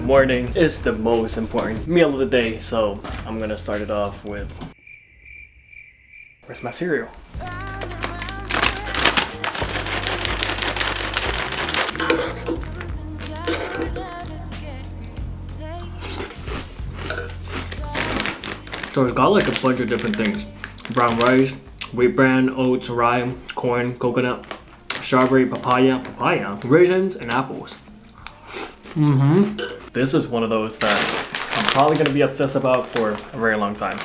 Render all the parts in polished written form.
morning is the most important meal of the day, so I'm gonna start it off with... Where's my cereal? So it's got like a bunch of different things. Brown rice, wheat bran, oats, rye, corn, coconut, strawberry, papaya, raisins, and apples. This is one of those that I'm probably gonna be obsessed about for a very long time.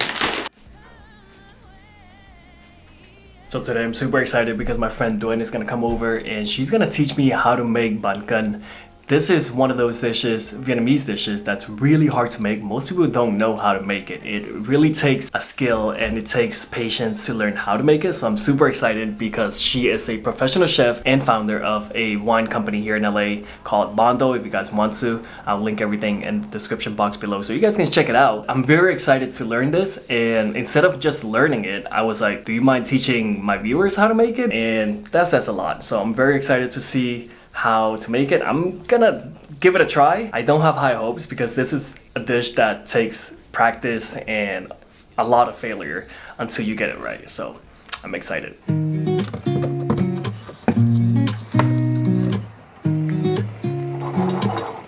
So today I'm super excited because my friend Duyen is gonna come over and she's gonna teach me how to make Banh Cuon. This is one of those dishes, Vietnamese dishes, that's really hard to make. Most people don't know how to make it. It really takes a skill and it takes patience to learn how to make it. So I'm super excited because she is a professional chef and founder of a wine company here in LA called Bondo. If you guys want to, I'll link everything in the description box below so you guys can check it out. I'm very excited to learn this, and instead of just learning it, I was like, do you mind teaching my viewers how to make it? And that says a lot. So I'm very excited to see how to make it. I'm gonna give it a try. I don't have high hopes because this is a dish that takes practice and a lot of failure until you get it right. So I'm excited.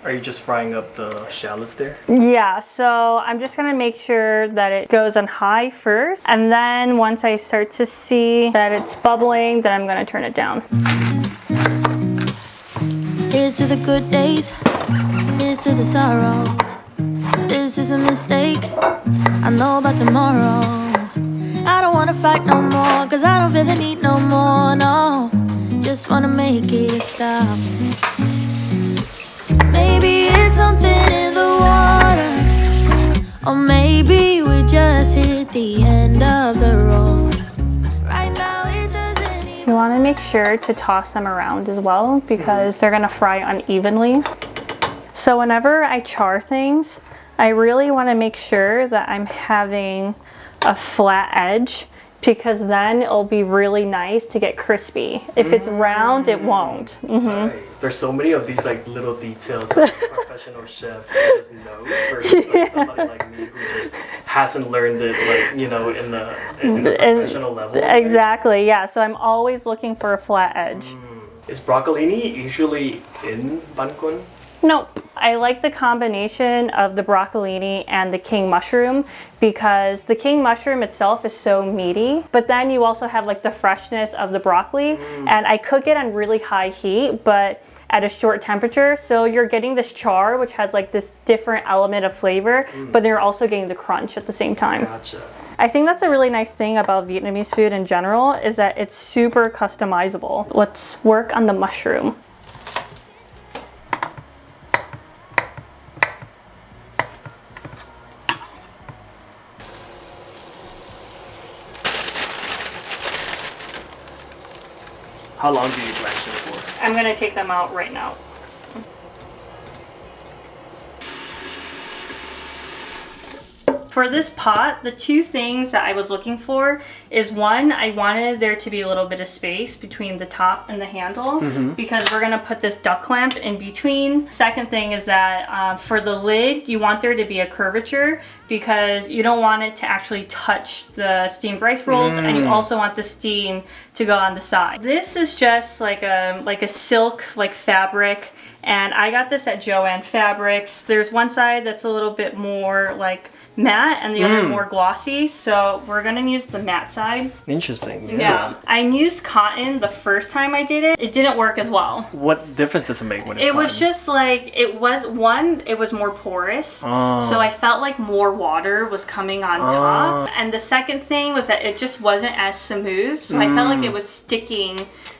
Are you just frying up the shallots there? Yeah, so I'm just gonna make sure that it goes on high first, and then once I start to see that it's bubbling, then I'm gonna turn it down. Here's to the good days, here's to the sorrows. If this is a mistake, I know about tomorrow. I don't wanna fight no more, cause I don't feel the need no more, no. Just wanna make it stop. Maybe it's something in the water, or maybe we just hit the end of the road. Right now it doesn't even... You wanna make sure to toss them around as well because they're gonna fry unevenly. So whenever I char things, I really wanna make sure that I'm having a flat edge because then it'll be really nice to get crispy. If it's round, it won't. Right. There's so many of these like little details that a professional chef just knows versus like somebody like me who just hasn't learned it, like, you know, in the professional level. Exactly, yeah. So I'm always looking for a flat edge. Is broccolini usually in Banh Cuon? Nope. I like the combination of the broccolini and the king mushroom because the king mushroom itself is so meaty, but then you also have like the freshness of the broccoli, and I cook it on really high heat but at a short temperature, so you're getting this char which has like this different element of flavor, but then you're also getting the crunch at the same time. Gotcha. I think that's a really nice thing about Vietnamese food in general is that it's super customizable. Let's work on the mushroom. How long do you blanch it for? I'm gonna take them out right now. For this pot, the two things that I was looking for is one, I wanted there to be a little bit of space between the top and the handle because we're gonna put this duck lamp in between. Second thing is that for the lid, you want there to be a curvature because you don't want it to actually touch the steamed rice rolls, and you also want the steam to go on the side. This is just like a silk like fabric, and I got this at Joann Fabrics. There's one side that's a little bit more like matte and the other more glossy, so we're gonna use the matte side. Interesting. Yeah. I used cotton the first time I did it. It didn't work as well. What difference does it make when it's It cotton? was just like, it was more porous, so I felt like more water was coming on top. And the second thing was that it just wasn't as smooth, so I felt like it was sticking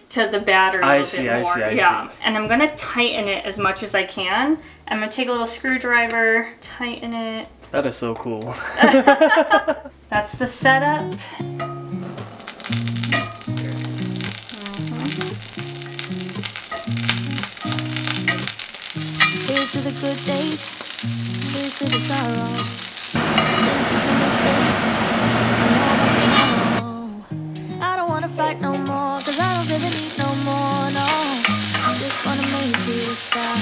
to the batter a little bit more. I see. And I'm gonna tighten it as much as I can. I'm gonna take a little screwdriver, tighten it. That is so cool. That's the setup. Here's to the good days, here's to the sorrow. This is a mistake, I know about tomorrow. I don't wanna fight no more, cause I don't really need no more, no. I just wanna make it stop.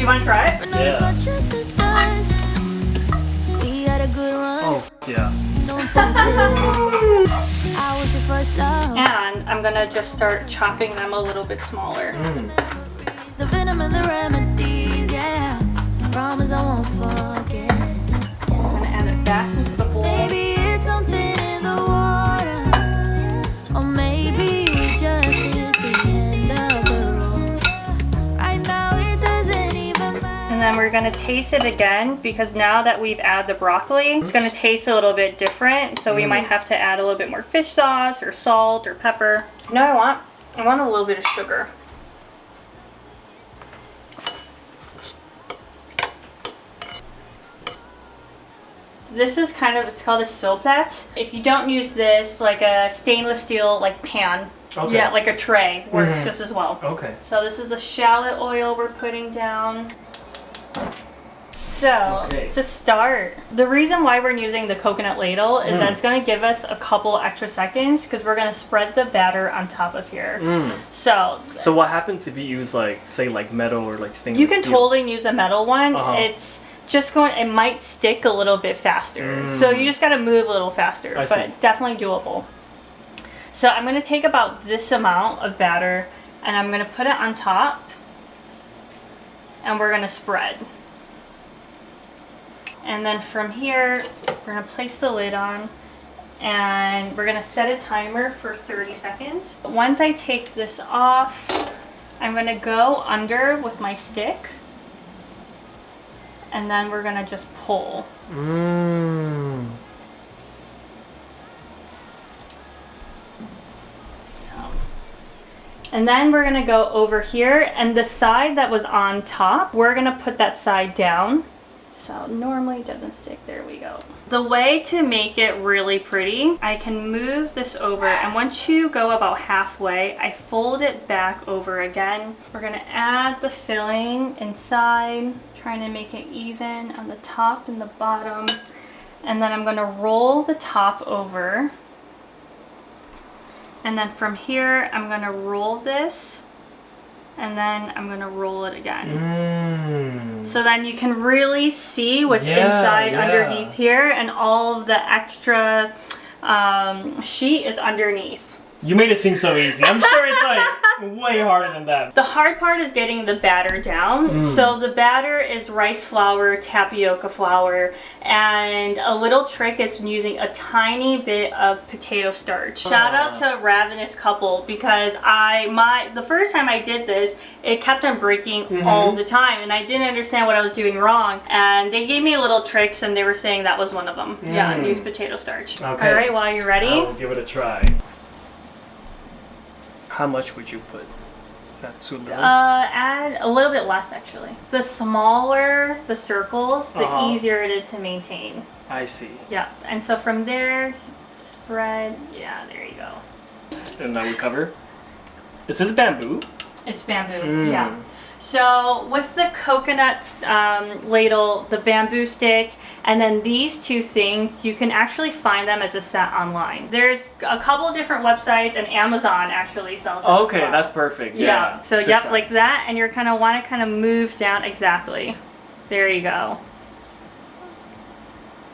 you want to try it? Yeah. We had a good run. Oh, yeah. Don't say we didn't. I was your first love. And I'm gonna just start chopping them a little bit smaller. The venom and the remedies, yeah. Promise I won't forget. I'm gonna add it back into the bowl. Maybe it's something in the water, or maybe we just hit the end of the road. Right now it doesn't even matter. And then we're gonna taste it again because now that we've added the broccoli, it's gonna taste a little bit different. So we might have to add a little bit more fish sauce or salt or pepper. You know what I want a little bit of sugar. This is kind of, it's called a silpet. If you don't use this, like a stainless steel like pan, Okay. yeah, like a tray, works just as well. Okay. So this is the shallot oil we're putting down. So, Okay. to start, the reason why we're using the coconut ladle is that it's going to give us a couple extra seconds because we're going to spread the batter on top of here. So what happens if you use like, say like metal or like stainless you can steel? totally use a metal one. Uh-huh. It's just going, it might stick a little bit faster. So you just got to move a little faster, I but see. definitely doable. So I'm going to take about this amount of batter and I'm going to put it on top and we're going to spread. And then from here, we're going to place the lid on and we're going to set a timer for 30 seconds. Once I take this off, I'm going to go under with my stick and then we're going to just pull. And then we're gonna go over here and the side that was on top, we're gonna put that side down. So normally it doesn't stick, there we go. The way to make it really pretty, I can move this over and once you go about halfway, I fold it back over again. We're gonna add the filling inside, trying to make it even on the top and the bottom. And then I'm gonna roll the top over. And then from here, I'm going to roll this, and then I'm going to roll it again. So then you can really see what's inside underneath here, and all of the extra sheet is underneath. You made it seem so easy. I'm sure it's like way harder than that. The hard part is getting the batter down. So the batter is rice flour, tapioca flour, and a little trick is using a tiny bit of potato starch. Shout out to Ravenous Couple because the first time I did this, it kept on breaking all the time and I didn't understand what I was doing wrong. And they gave me little tricks and they were saying that was one of them. Yeah, use potato starch. Okay. All right, well, you ready? I'll give it a try. How much would you put? Is that too little? Add a little bit less actually. The smaller the circles, the easier it is to maintain. I see. Yeah, and so from there, spread, yeah, there you go. And now we cover. Is this bamboo? It's bamboo, yeah. So with the coconut ladle, the bamboo stick, and then these two things, you can actually find them as a set online. There's a couple different websites and Amazon actually sells them. Okay, that's perfect. Yeah. So This yep, side. like that, and you're gonna want to kind of move down, exactly. There you go.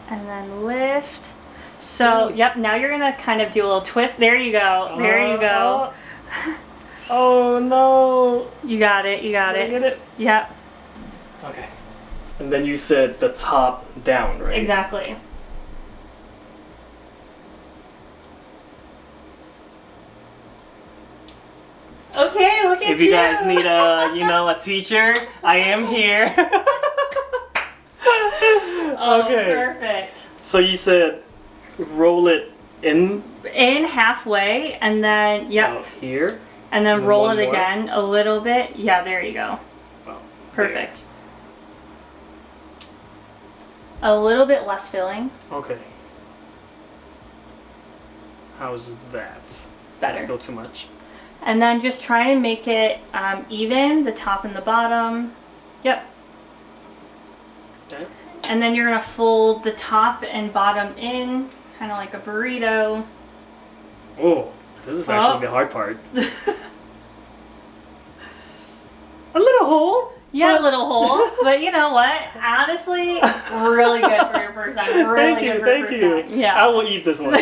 And then lift. So yep, now you're gonna kind of do a little twist. There you go. There you go. Oh no! You got it. You got Did I it. get it? Yep. Okay. And then you said the top down, right? Exactly. Okay, look at you. If you guys need a teacher, I am here. Oh, Okay. perfect. So you said roll it in In halfway, and then out here. and then And roll one it more? again a little bit. Yeah, there you go. Well, Perfect. A little bit less filling. there. Okay. How's that? Is Better. that still too much? And then just try and make it even, the top and the bottom. Yep. Okay. And then you're going to fold the top and bottom in, kind of like a burrito. Oh, this is actually the hard part. A little hole. Yeah, a little hole. But you know what? Honestly, really good for your first time. Really good for your first time. Yeah. I will eat this one.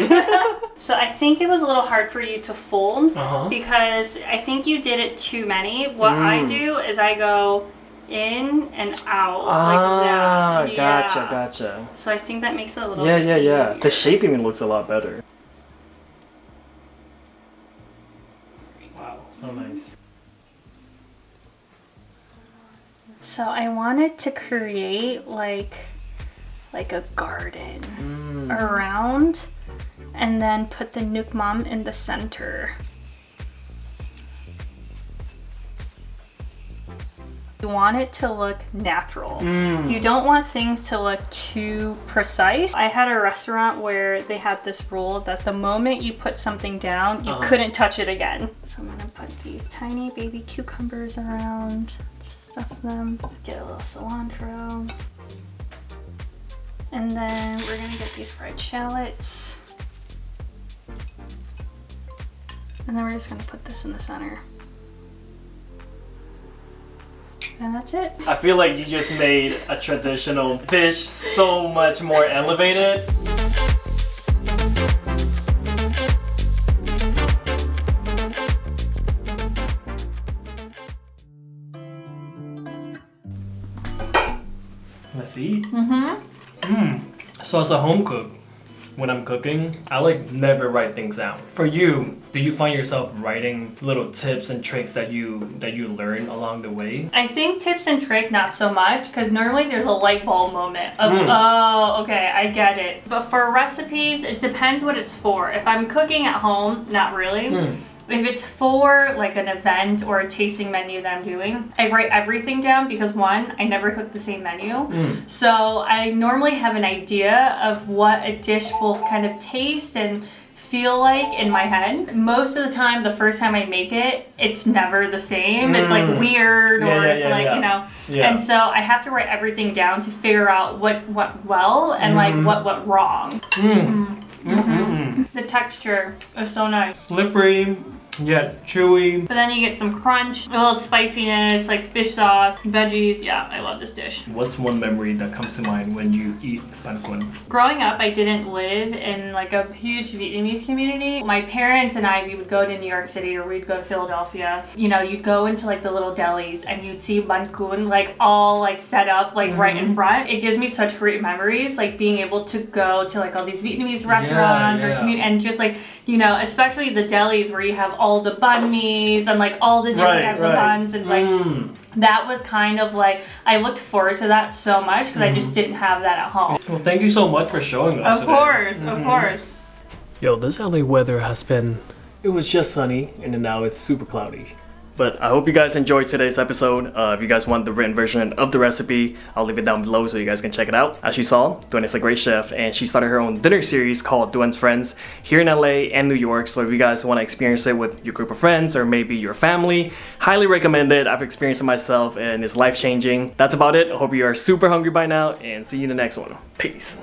So I think it was a little hard for you to fold because I think you did it too many. What I do is I go in and out like that. Gotcha. So I think that makes it a little Yeah. The shape even looks a lot better. Wow, so nice. So I wanted to create like a garden around and then put the Nuoc in the center. You want it to look natural. You don't want things to look too precise. I had a restaurant where they had this rule that the moment you put something down, you couldn't touch it again. So I'm gonna put these tiny baby cucumbers around, just stuff them, get a little cilantro. And then we're gonna get these fried shallots. And then we're just gonna put this in the center. And that's it. I feel like you just made a traditional dish so much more elevated. Let's eat. So as a home cook, when I'm cooking, I like never write things down. For you, do you find yourself writing little tips and tricks that you learn along the way? I think tips and trick not so much because normally there's a light bulb moment of oh, okay, I get it. But for recipes, it depends what it's for. If I'm cooking at home, not really. If it's for like an event or a tasting menu that I'm doing, I write everything down because one, I never cook the same menu. So I normally have an idea of what a dish will kind of taste and feel like in my head. Most of the time, the first time I make it, it's never the same. It's like weird or you know. And so I have to write everything down to figure out what went well and like what went wrong. The texture is so nice. Slippery, yeah, chewy. But then you get some crunch, a little spiciness, like fish sauce, veggies. Yeah, I love this dish. What's one memory that comes to mind when you eat Banh Cuon? Growing up, I didn't live in like a huge Vietnamese community. My parents and I, we would go to New York City or we'd go to Philadelphia. You know, you'd go into like the little delis and you'd see Banh Cuon like all like set up like right in front. It gives me such great memories, like being able to go to like all these Vietnamese restaurants or community and just like, you know, especially the delis where you have all the banh mis and like all the different types of buns and like that was kind of like I looked forward to that so much because I just didn't have that at home. Well, thank you so much for showing us. Of course. Yo, this LA weather has been, it was just sunny and then now it's super cloudy. But I hope you guys enjoyed today's episode. If you guys want the written version of the recipe, I'll leave it down below so you guys can check it out. As you saw, Duyen is a great chef and she started her own dinner series called Duyen's Friends here in LA and New York. So if you guys want to experience it with your group of friends or maybe your family, highly recommend it. I've experienced it myself and it's life-changing. That's about it. I hope you are super hungry by now and see you in the next one. Peace.